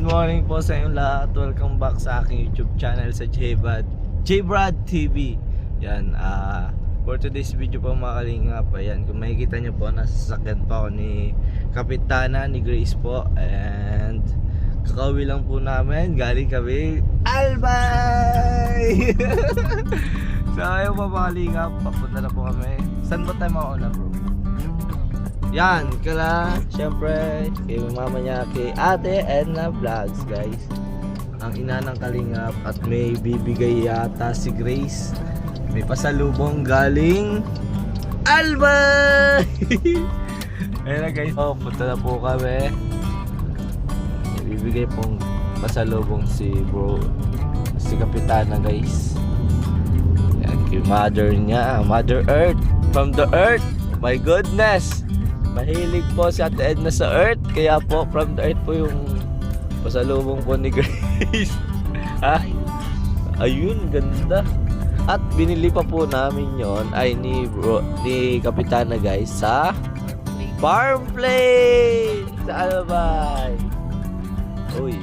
morning po sa inyong lahat. Welcome back sa aking YouTube channel sa Jbrad TV. Yan, for today's video po mga kalingap, ayan, kung makikita nyo po, nasa sasakyan pa ako ni Kapitana, ni Grace po. And kakauwi lang po namin, galing kami Albay. So ayun po mga kalingap, papunta na po kami. Saan ba tayo mauna, bro? Yan, syempre kay mama niya, kay Ate Edna Vlogs, guys, ang ina ng kalingap. At may bibigay yata si Grace, may pasalubong galing Albay. Ayun na guys, punta na po kami. May bibigay pong pasalubong si bro, si Kapitana, guys. Yan, kay mother niya, Mother Earth, from the earth. My goodness, mahilig po si Ate Edna sa earth, kaya po from the earth po yung pasalubong po ni Grace. Ayun, ganda. At binili pa po namin yon ay ni Kapitana, guys, sa farm plane sa Albay. Uy,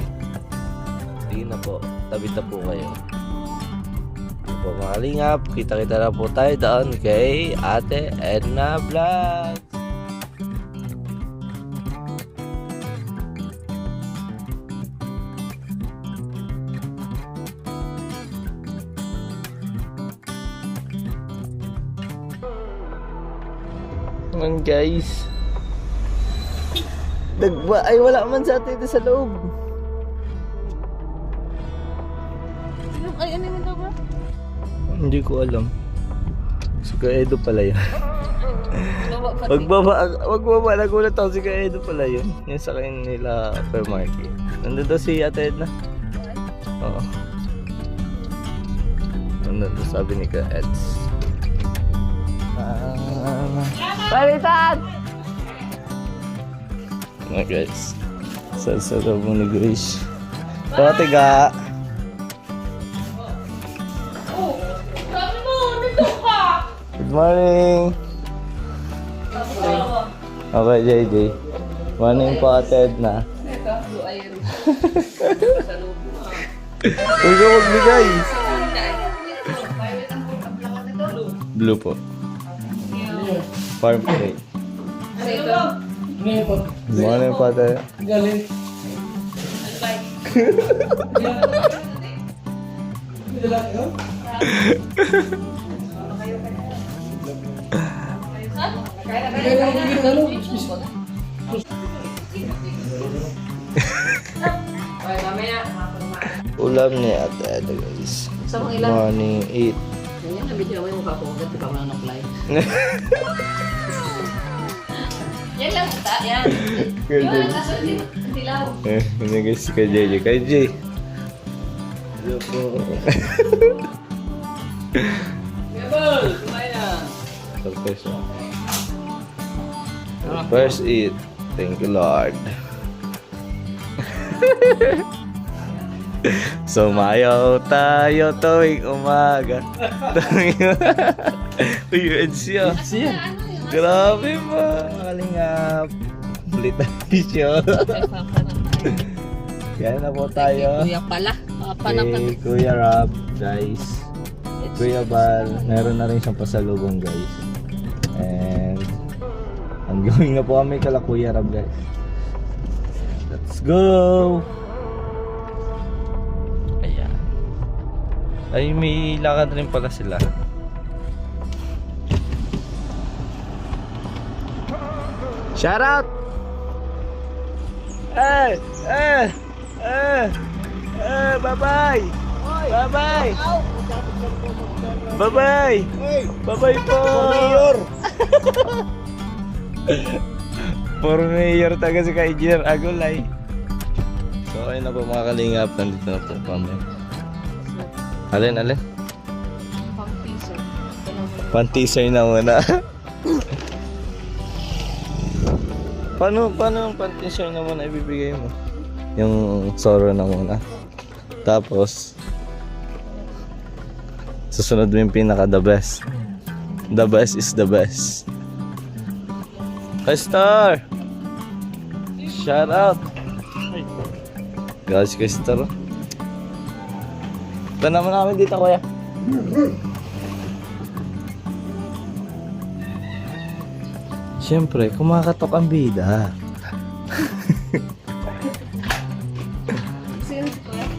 tingin na po, tabi na po kayo. Po mga kalingap, kita-kita na po tayo doon kay Ate Edna Vlogs. Naman guys, ay wala man sa atin sa loob. Ay, ano yun daw ba? Hindi ko alam. Si Kaedo pala yun. Magbaba, nagulat ako, si Kaedo pala yun. Yung sa kanila supermarket. Nandun daw si Ate Edna. Oo. Nandun daw, sabi ni Kaeds. Palitan! Mga guys, sa mo ni Grace. Ito, tiga. Sabi mo, nandun ka! Good morning! Okay, JJ. Morning po, Ate Edna. Huwag ka magbigay! Blue po. Farm plate. Good morning po, Ate. Galing. Ulam ni Ate Edna, guys. Morning 8. Yan, nabidyo mo yung mukha ko. Gati pa mga naklay. Yan lang, ta. Yan. Yun, kaso hindi lang. Ini guys, si KJ. KJ. Hello po. Gabal, kumain na. First eat. Thank you, Lord. Sumayaw tayo tuwing umaga. Uy, siya. Grabe ba? Kalingap. Ulit na siya. Kaya na po tayo. Kuya pala. Kay Kuya Rob, guys. Kuya Bal, meron na rin siyang pasalubong, guys. And ang going na po kami kala Kuya Rob, guys. Let's go! Ayan. Ay, may lakad rin pala sila. Shout out! Bye-bye! Bye-bye! Bye-bye! Bye-bye po! For mayor taga si Ka-Engineer Agulay. So ayun na po mga kalingap, nandito na po kami. Alin? Pang-teaser. Pan-teaser na muna. Paano ang pan-teaser na muna ibibigay mo? Yung Zoro na muna. Tapos susunod mo yung pinaka the best. The best is the best. Hi, Star! Shout out! Guys, Krister. Ito naman namin dito, kuya. Siyempre, kumakatok ang bida. Sino ko yan?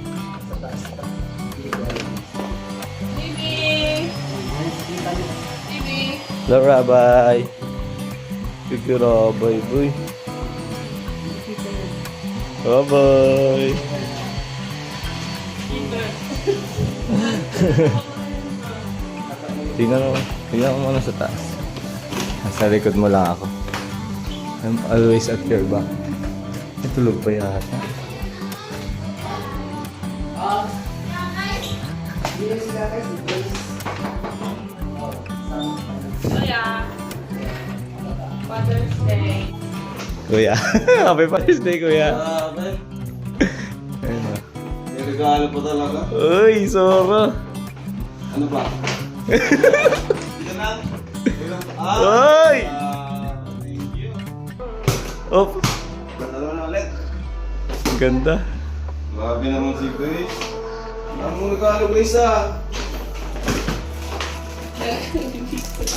Baby! Baby! Laura, bye. Kikira, bye, boy. Bye-bye. Tingnan mo muna sa taas. Nasa likod mo lang ako. I'm always at your back. Ay, tulog pa yata. Kuya! Father's Day. Kuya. Happy Father's Day, kuya. Grabe. Ayun na. May regalo pa talaga. Uy, Soro. Ano ba? Ito na. Ay! Thank you. Oh, Dalawa na ulit. ang ganda. Grabe naman si Grace. Anong regalo, Grace ah?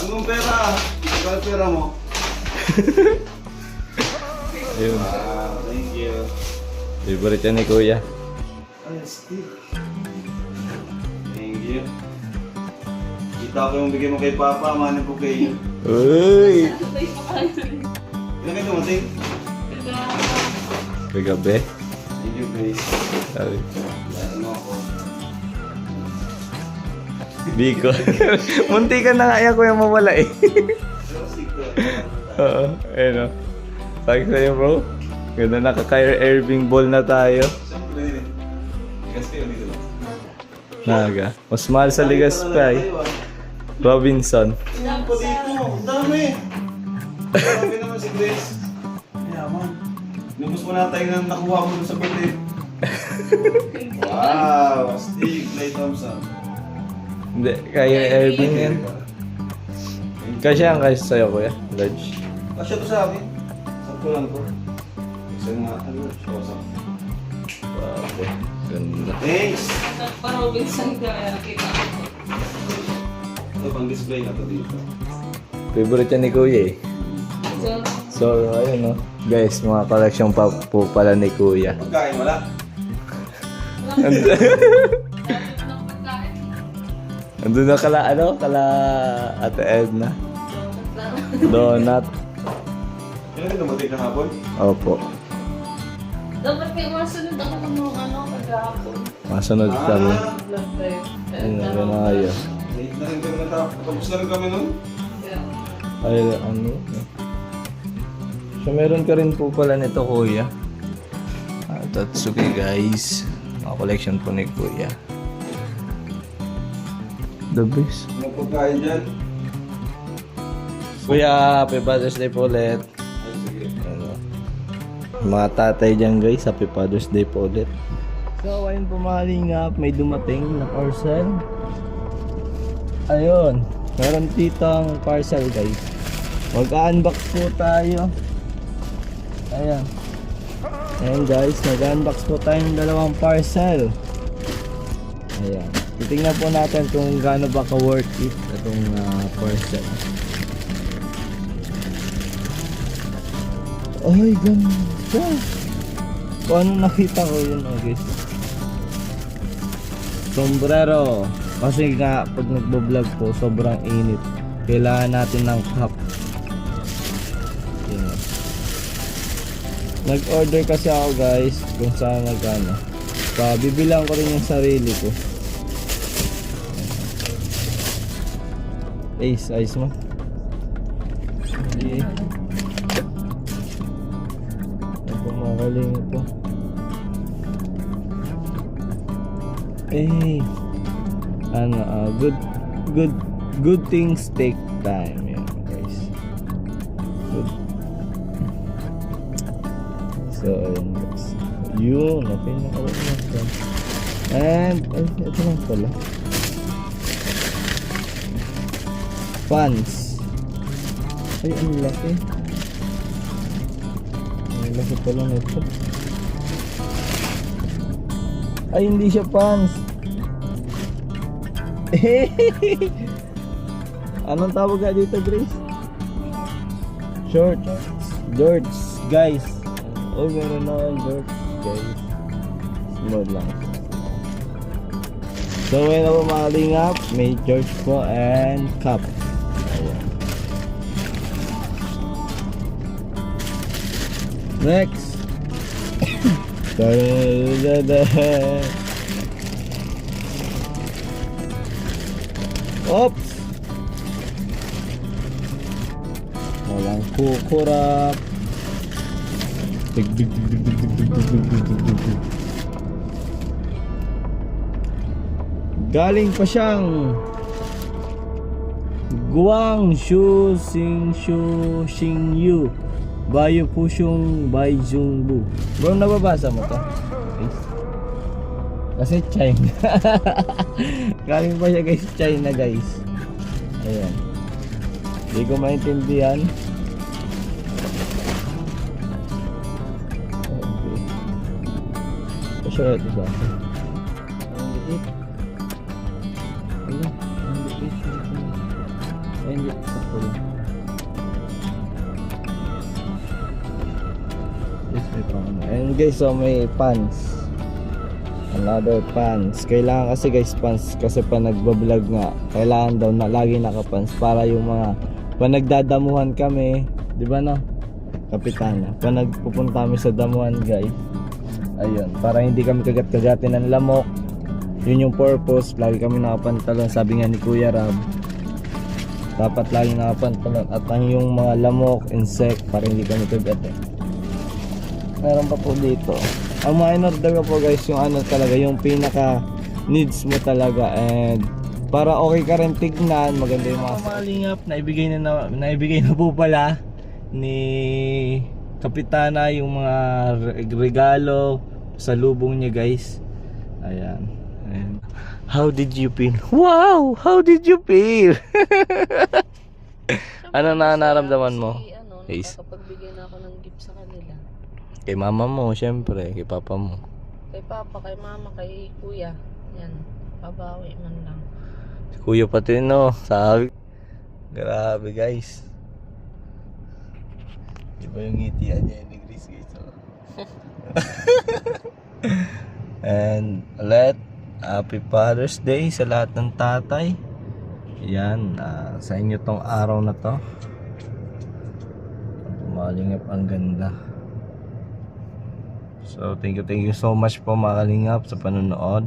Anong pera? Anong pera mo? Ayun. Thank you. Favorite yan ni kuya. Ay, Steve. Thank you. Kita ko yung bigay mo kay Papa, manin po kayo. Uy! Patay pa kayo. Ilan kayo dumating? Kagabi. Thank you, Grace. Sabi. Ano ako? Biko. Munti ka na nga yan kuya mawala eh. Pero secret. Oo. Ayun o. Sabi ko sa'yo bro. Ganda naka-Kyrie Irving ball na tayo. Siyempre, ikas kayo dito lang. Naga. Mas mahal sa Ligas pa eh. Robinson. Tingnan po dito. Ang dami. Grabe naman si Grace. Yaman. Lubos mo na tayo na nakuha mo dun sa batid. Wow! Steve Clay Thompson. Hindi. Kyrie Irving yan. Kasi ang kasi sa'yo kuya. Large. Kasya to sa akin. Sakto lang ko. Isa nga, ano, siya Grabe. Ganda. Thanks! Pa-Robinson ka kaya nakita ko. Ito pang display na to dito. Favorite yan ni kuya eh. So, So, ayun no. Guys, mga collection pa po pala ni kuya. Pagkain wala. And, ng pagkain. andun na kala, kala Ate Edna. Donut. Kailan ka dumating kahapon? Opo. Dapat kayo masunod ako ng mga kagahapon. Masunod kami. Blood type. Ayun na, ganayo. Late na rin kami tapos na rin kami nun. Yeah. Ay, ano? So, meron ka rin po pala nito, kuya. Tatsuki, guys. Mga collection po ni kuya. The best. Ano pagkain dyan? Kuya, happy Father's Day po ulit. Ay, sige. Ano, mga tatay dyan, guys. Happy Father's Day po ulit. So, ayun po mga lingap. May dumating na parcel. Ayun. Meron ditong parcel, guys. Mag-unbox po tayo. Ayan. Ayan guys, nag-unbox po tayo ng dalawang parcel. Ayan. Titingnan po natin kung gaano ba ka-worth it itong parcel. Ay, ganda. Kung ano nakita ko yun, guys. Sombrero. Kasi nga, pag nagbo-vlog po, sobrang init. Kailangan natin ng cap. Yun. Nag-order kasi ako guys kung saan nagano. Bibilang ko rin yung sarili ko. Ace, ayos mo. Okay. Ako makaling ito. Eh, ano, good things take time. Yan guys. Good. So, ayun guys. Yun, okay na ako na. And, ay, ito lang pala. Fans. Ay, ang laki. Ang laki pala nito. Ay, hindi siya pants. Anong tawag ka dito, Grace? Shorts. Shorts, guys. Oh, meron na akong shorts, guys. Small lang. So, when ako makalingap, may shorts po and cup. Ayan. Next. Oops. Walang kukurap. Galing pa siyang Guangzhou Xingyu Bayo Pusyong Baizhongbu. Bro, nababasa mo to? Kasi China. Galing pa siya guys, China guys. Ayan. Hindi ko maintindihan. Okay. Pasya ito sa akin. Ang liit. Ayan. Ang liit. Ang liit. Sakto lang. And guys, so may pants. Another pants. Kailangan kasi guys pants, kasi pa nagbablog nga, kailangan daw na lagi nakapants para yung mga panagdadamuhan kami, di ba no? Kapitana, pag nagpupunta kami sa damuhan guys, ayun, para hindi kami kagat-kagatin ng lamok. Yun yung purpose, lagi kami nakapantalon. Sabi nga ni Kuya Rab, dapat lagi nakapantalon. At ang yung mga lamok, insect, para hindi kami kagatin. Meron pa po dito. Ang mga in-order ko po guys, yung ano talaga, yung pinaka needs mo talaga, and para okay ka rin tignan, maganda yung mga malingap. Naibigay na po pala ni Kapitana yung mga regalo sa lubong niya guys. Ayan. And how did you feel? Wow! How did you feel? Ano na naramdaman mo? Ace? Nakakapagbigay na ako ng gift sa kanila. Kay mama mo, syempre, kay papa mo. Kay papa, kay mama, kay kuya. Yan, babawi man lang. Si Kuya pati no, sabi. Grabe guys. Iba yung ngitian niya ni Grace guys. And ulit, Happy Father's Day sa lahat ng tatay. Yan, sa inyo tong araw na to. Malingap, ang ganda. So thank you so much po mga kalingap sa panonood.